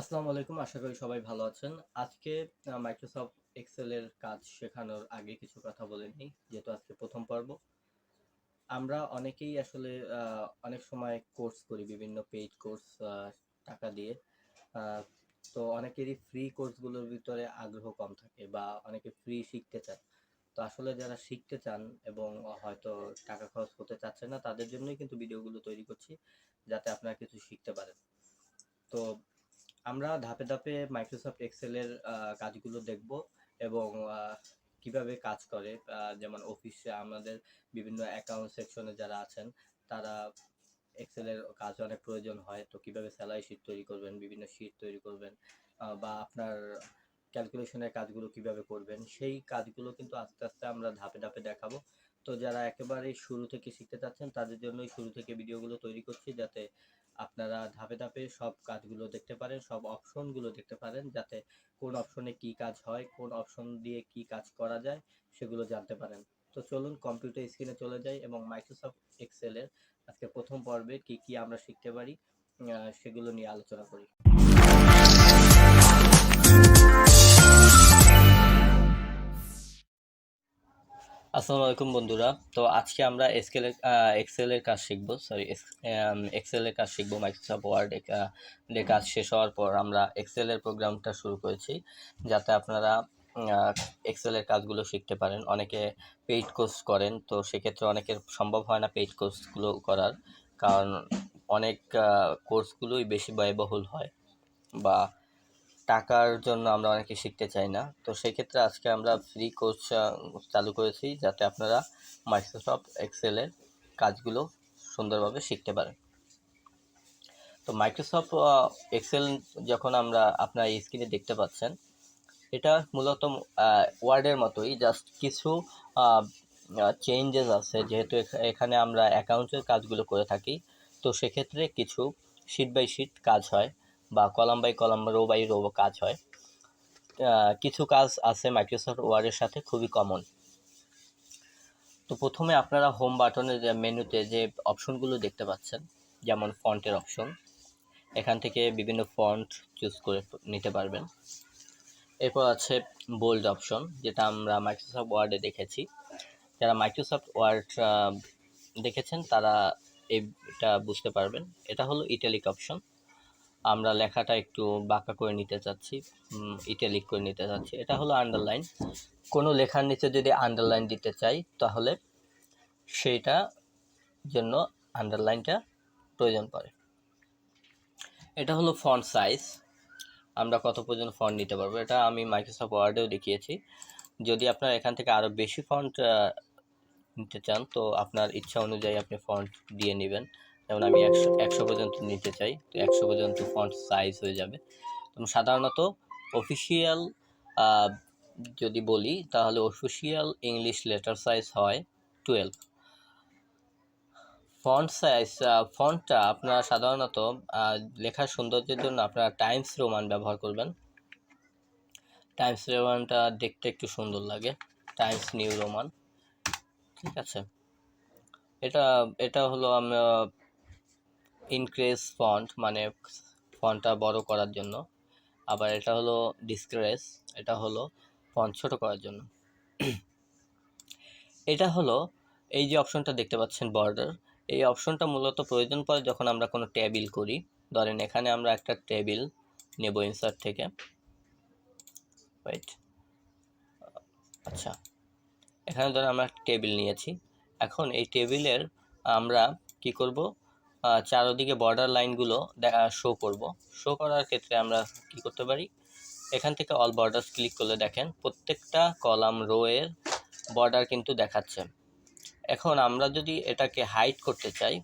আসসালামু আলাইকুম। আশা করি সবাই ভালো আছেন। আজকে মাইক্রোসফট এক্সেলের কাজ শেখানোর আগে কিছু কথা বলে নিই। যেহেতু আজকে প্রথম পর্ব। আমরা অনেকেই আসলে অনেক সময় কোর্স করি, বিভিন্ন পেইড কোর্স টাকা দিয়ে। আ তো অনেকেরই ফ্রি কোর্সগুলোর ভিতরে আগ্রহ কম থাকে বা অনেকে ফ্রি শিখতে চায়। তো আসলে যারা শিখতে চান এবং হয়তো টাকা খরচ করতে চাচ্ছেন না, তাদের জন্যই কিন্তু ভিডিওগুলো তৈরি করছি, যাতে আপনারা কিছু শিখতে পারেন। তো আমরা ধাপে ধাপে মাইক্রোসফট এক্সেলের কাজগুলো দেখব এবং কিভাবে কাজ করে, যেমন অফিসে আমাদের বিভিন্ন অ্যাকাউন্ট সেকশনে যারা আছেন তারা এক্সেলের কাজ অনেক প্রয়োজন হয়, তো কিভাবে স্যালারি শিট তৈরি করবেন, বিভিন্ন শিট তৈরি করবেন, বা আপনার ক্যালকুলেশনের কাজগুলো কিভাবে করবেন, সেই কাজগুলো কিন্তু আস্তে আস্তে আমরা ধাপে ধাপে দেখাবো। তো যারা একেবারেই শুরু থেকে শিখতে চাচ্ছেন তাদের জন্যই শুরু থেকে ভিডিওগুলো তৈরি করছি, যাতে আপনারা ধাপে ধাপে সব কাজগুলো দেখতে পারেন, সব অপশনগুলো দেখতে পারেন, যাতে কোন অপশনে কি কাজ হয়, কোন অপশন দিয়ে কি কাজ করা যায় সেগুলো জানতে পারেন। তো চলুন কম্পিউটার স্ক্রিনে চলে যাই এবং মাইক্রোসফট এক্সেলের আজকে প্রথম পর্বে কি কি আমরা শিখতে পারি সেগুলো নিয়ে আলোচনা করি। আসসালামু আলাইকুম বন্ধুরা। তো আজকে আমরা এক্সেলের কাজ শিখবো, এক্সেলের কাজ শিখবো। মাইক্রোসফট ওয়ার্ড এর কাজ শেষ হওয়ার পর আমরা এক্সেলের প্রোগ্রামটা শুরু করেছি, যাতে আপনারা এক্সেলের কাজগুলো শিখতে পারেন। অনেকে পেইড কোর্স করেন, তো সেক্ষেত্রে অনেকের সম্ভব হয় না পেইড কোর্সগুলো করার, কারণ অনেক কোর্সগুলোই বেশি ব্যয়বহুল হয় বা টাকার জন্য আমরা অনেকে শিখতে চাই না। তো সেক্ষেত্রে আজকে আমরা ফ্রি কোর্স চালু করেছি, যাতে আপনারা মাইক্রোসফট এক্সেলের কাজগুলো সুন্দরভাবে শিখতে পারেন। তো মাইক্রোসফট এক্সেল যখন আমরা আপনার স্ক্রিনে দেখতে পাচ্ছেন, এটা মূলত ওয়ার্ডের মতোই, জাস্ট কিছু চেঞ্জেস আছে। যেহেতু এখানে আমরা অ্যাকাউন্টের কাজগুলো করে থাকি, তো সেক্ষেত্রে কিছু শিট বাই শিট কাজ হয় বা column by column, row by row কাজ হয়। কিছু কাজ আছে মাইক্রোসফট ওয়ার্ডের সাথে খুবই কমন। তো প্রথমে আপনারা হোম বাটনের যে মেনুতে যে অপশনগুলো দেখতে পাচ্ছেন, যেমন ফন্টের অপশন, এখান থেকে বিভিন্ন ফন্ট চুজ করে নিতে পারবেন। এরপর আছে বোল্ড অপশন, যেটা আমরা মাইক্রোসফট ওয়ার্ডে দেখেছি। যারা মাইক্রোসফট ওয়ার্ড দেখেছেন তারা এটা বুঝতে পারবেন। এটা হলো ইটালিক অপশন। আমরা লেখাটা একটু বাঁকা করে নিতে চাচ্ছি, ইটালিক করে নিতে চাচ্ছি। এটা হলো আন্ডারলাইন। কোনো লেখার নিচে যদি আন্ডারলাইন দিতে চাই, তাহলে সেইটা জন্য আন্ডারলাইনটা প্রয়োজন পড়ে। এটা হলো ফন্ট সাইজ, আমরা কত পর্যন্ত ফন্ট নিতে পারবো। এটা আমি মাইক্রোসফট ওয়ার্ডেও দেখিয়েছি। যদি আপনারা এখান থেকে আরও বেশি ফন্ট নিতে চান, তো আপনার ইচ্ছা অনুযায়ী আপনি ফন্ট দিয়ে নেবেন। যেমন আমি 100 পর্যন্ত নিতে চাই, তো 100 পর্যন্ত ফন্ট সাইজ হয়ে যাবে। সাধারণত অফিসিয়াল যদি বলি, তাহলে অফিসিয়াল ইংলিশ লেটার সাইজ হয় 12। ফন্টটা আপনারা সাধারণত লেখার সৌন্দর্যের জন্য আপনারা টাইমস রোমান ব্যবহার করবেন। টাইমস রোমানটা দেখতে একটু সুন্দর লাগে, টাইমস নিউ রোমান, ঠিক আছে। এটা হলো আমরা ইনক্রিজ ফন্ট, মানে ফন্টটা বড় করার জন্য। আবার এটা হলো ডিসক্রেস, এটা হলো ফন্ট ছোট করার জন্য। এটা হলো এই যে অপশনটা দেখতে পাচ্ছেন বর্ডার, এই অপশনটা মূলত প্রয়োজন পড়ে যখন আমরা কোনো টেবিল করি। ধরেন এখানে আমরা একটা টেবিল নেব ইনসার্ট থেকে, রাইট। আচ্ছা, এখানে ধরেন আমরা টেবিল নিয়েছি। এখন এই টেবিলের আমরা কি করব, চারদিকে বর্ডার লাইনগুলো শো করার ক্ষেত্রে আমরা কি করতে পারি, এখান থেকে অল বর্ডার্স ক্লিক করলে দেখেন প্রত্যেকটা কলাম রো এর বর্ডার কিন্তু দেখাচ্ছে। এখন আমরা যদি এটাকে হাইড করতে চাই,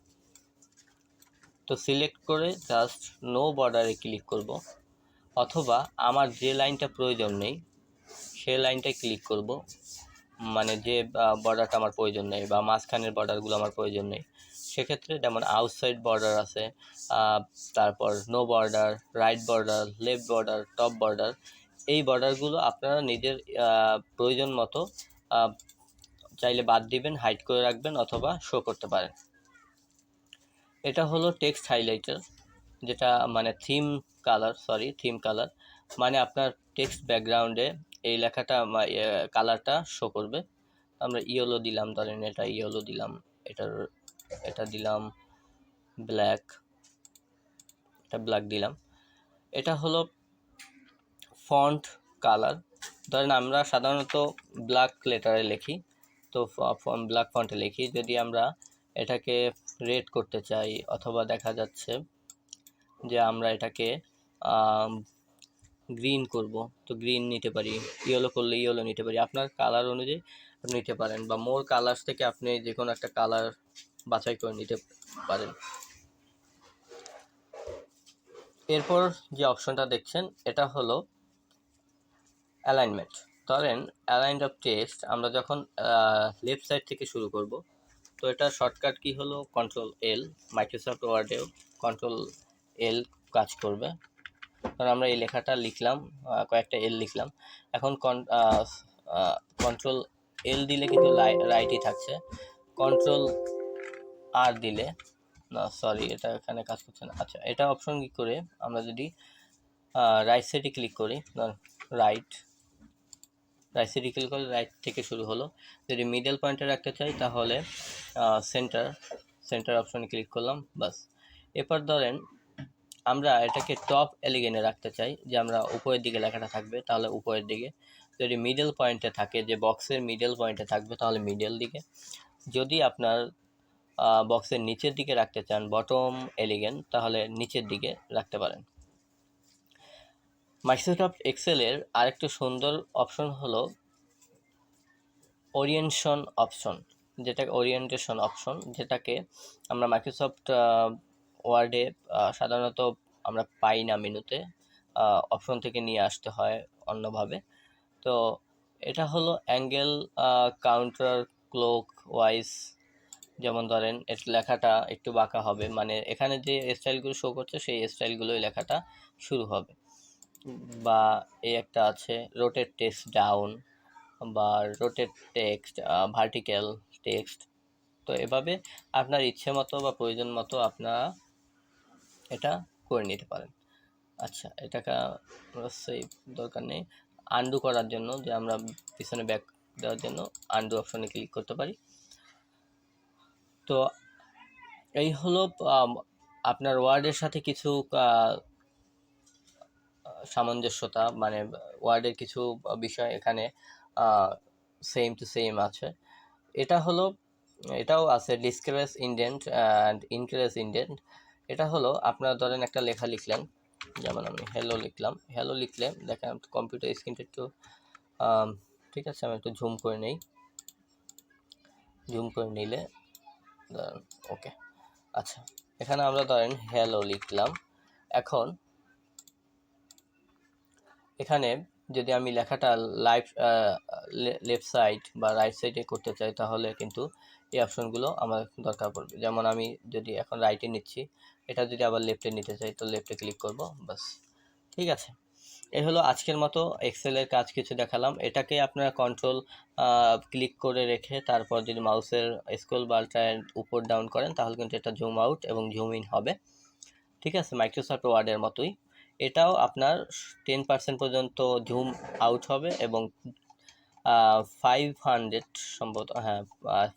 তো সিলেক্ট করে জাস্ট নো বর্ডারে ক্লিক করব, অথবা আমার যে লাইনটা প্রয়োজন নেই সেই লাইনটায় ক্লিক করব, মানে যে বর্ডারটা আমার প্রয়োজন নেই বা মাঝখানের বর্ডারগুলো আমার প্রয়োজন নেই। সেক্ষেত্রে যেমন আউটসাইড বর্ডার আছে, তারপর no border, right border, left border, top border, এই বর্ডারগুলো আপনারা নিজের প্রয়োজন মতো চাইলে বাদ দিবেন, হাইড করে রাখবেন অথবা শো করতে পারেন। এটা হলো টেক্সট হাইলাইটার, যেটা মানে থিম থিম কালার, মানে আপনার টেক্সট ব্যাকগ্রাউন্ডে এই লেখাটা কালারটা শো করবে। আমরা ইয়েলো দিলাম, ধরেন এটা ইয়েলো দিলাম, এটা দিলাম ব্ল্যাক, এটা ব্ল্যাক দিলাম। এটা হলো ফন্ট কালার। ধরেন আমরা সাধারণত ব্ল্যাক লেটারে লিখি, তো ব্ল্যাক ফন্টে লিখি। যদি আমরা এটাকে রেড করতে চাই, অথবা দেখা যাচ্ছে যে আমরা এটাকে গ্রিন করব, তো গ্রিন নিতে পারি, ইয়েলো করলে ইয়েলো নিতে পারি, আপনার কালার অনুযায়ী নিতে পারেন, বা মোর কালার্স থেকে আপনি যে কোনো একটা কালার বাছাই করে নিতে পারেন। এরপর যে অপশনটা দেখছেন এটা হলো অ্যালাইনমেন্ট। ধরেন অ্যালাইন অফ টেক্সট আমরা যখন লেফট সাইড থেকে শুরু করব, তো এটা শর্টকাট কি হলো কন্ট্রোল এল। মাইক্রোসফট ওয়ার্ডেও কন্ট্রোল এল কাজ করবে। কারণ আমরা এই লেখাটা লিখলাম, কয়েকটা এল লিখলাম, এখন কন্ট্রোল এল দিলে কিন্তু রাইটই থাকছে, কন্ট্রোল আর দিলে না, সরি এটা এখানে কাজ করছে না। আচ্ছা, এটা অপশন কি করে আমরা যদি রাইট সাইডে ক্লিক করি, রাইট সাইডে ক্লিক করলে রাইট থেকে শুরু হলো। যদি মিডল পয়েন্টে রাখতে চাই তাহলে সেন্টার অপশনে ক্লিক করলাম, বাস। এরপর ধরেন আমরা এটাকে টপ এলিগেনে রাখতে চাই, যে আমরা উপরের দিকে লেখাটা থাকবে, তাহলে উপরের দিকে। যদি মিডল পয়েন্টে থাকে, যে বক্সের মিডল পয়েন্টে থাকবে, তাহলে মিডল দিকে। যদি আপনার বক্সের নিচের দিকে রাখতে চান, বটম এলিগেন্ট, তাহলে নিচের দিকে রাখতে পারেন। মাইক্রোসফট এক্সেলের আরেকটা সুন্দর অপশন হলো ওরিয়েন্টেশন অপশন, যেটাকে আমরা মাইক্রোসফট ওয়ার্ডে সাধারণত আমরা পাই না মেনুতে, অপশন থেকে নিয়ে আসতে হয় অন্যভাবে। তো এটা হলো অ্যাঙ্গেল কাউন্টার ক্লোক ওয়াইজ। যেমন ধরেন লেখাটা একটু বাঁকা হবে, মানে এখানে যে স্টাইলগুলো শো করছে সেই স্টাইলগুলোই লেখাটা শুরু হবে। বা এই একটা আছে রোটেট টেক্সট ডাউন, বা রোটেট টেক্সট ভার্টিক্যাল টেক্সট। তো এভাবে আপনার ইচ্ছে মতো বা প্রয়োজন মতো আপনারা এটা করে নিতে পারেন। আচ্ছা, এটাকে সেভ দরকার নেই। আনডু করার জন্য, যে আমরা পিছনে ব্যাক দেওয়ার জন্য আনডু অপশনে ক্লিক করতে পারি। তো এই হলো আপনার ওয়ার্ডের সাথে কিছু সামঞ্জস্যতা, মানে ওয়ার্ডের কিছু বিষয় এখানে সেম টু সেম আছে। এটাও আছে ডিসক্রিস ইন্ডেন্ট অ্যান্ড ইনক্রিজ ইন্ডেন্ট। এটা হলো আপনারা ধরেন একটা লেখা লিখলেন, যেমন আমি হ্যালো লিখলাম, হ্যালো লিখলে দেখেন কম্পিউটার স্ক্রিনটা একটু ঠিক আছে, আমি একটু জুম করে নিলে ওকে। আচ্ছা, এখানে আমরা ধরেন হ্যালো লিখলাম। এখন এখানে যদি আমি লেখাটা লেফট সাইড বা রাইট সাইডে করতে চাই, তাহলে কিন্তু এই অপশনগুলো আমার দরকার পড়বে। যেমন আমি যদি এখন রাইটে নিচ্ছি, এটা যদি আবার লেফটে নিতে চাই, তো লেফটে ক্লিক করব, বাস। ঠিক আছে, এই হলো আজকের মতো এক্সেলের কাজ কিছু দেখালাম। এটাকে আপনারা কন্ট্রোল ক্লিক করে রেখে তারপর যদি মাউসের স্ক্রল বারটা উপর ডাউন করেন, তাহলে কিন্তু এটা জুম আউট এবং জুম ইন হবে। ঠিক আছে, মাইক্রোসফট ওয়ার্ডের মতোই এটাও আপনার 10% পর্যন্ত জুম আউট হবে, এবং 500 সম্ভবত, হ্যাঁ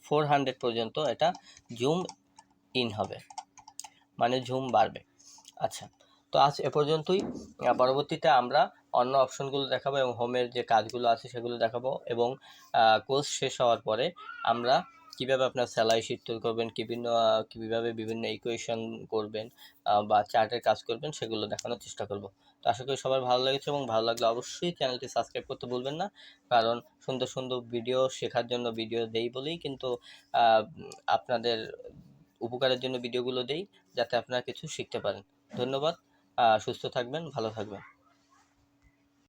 400 পর্যন্ত এটা জুম ইন হবে, মানে জুম বাড়বে। আচ্ছা, তো আজ এ পর্যন্তই। পরবর্তীতে আমরা অন্য অপশনগুলো দেখাবো, এবং হোমের যে কাজগুলো আছে সেগুলো দেখাবো, এবং কোর্স শেষ হওয়ার পরে আমরা কীভাবে আপনার স্যালারি শিট তৈরি করবেন, কীভাবে বিভিন্ন ইকুয়েশন করবেন বা চার্টের কাজ করবেন, সেগুলো দেখানোর চেষ্টা করব। তো আশা করি সবার ভালো লেগেছে, এবং ভালো লাগলে অবশ্যই চ্যানেলটি সাবস্ক্রাইব করতে ভুলবেন না, কারণ সুন্দর সুন্দর ভিডিও শেখার জন্য ভিডিও দেই বলেই কিন্তু আপনাদের উপকারের জন্য ভিডিওগুলো দেই, যাতে আপনারা কিছু শিখতে পারেন। ধন্যবাদ, সুস্থ থাকবেন, ভালো থাকবেন।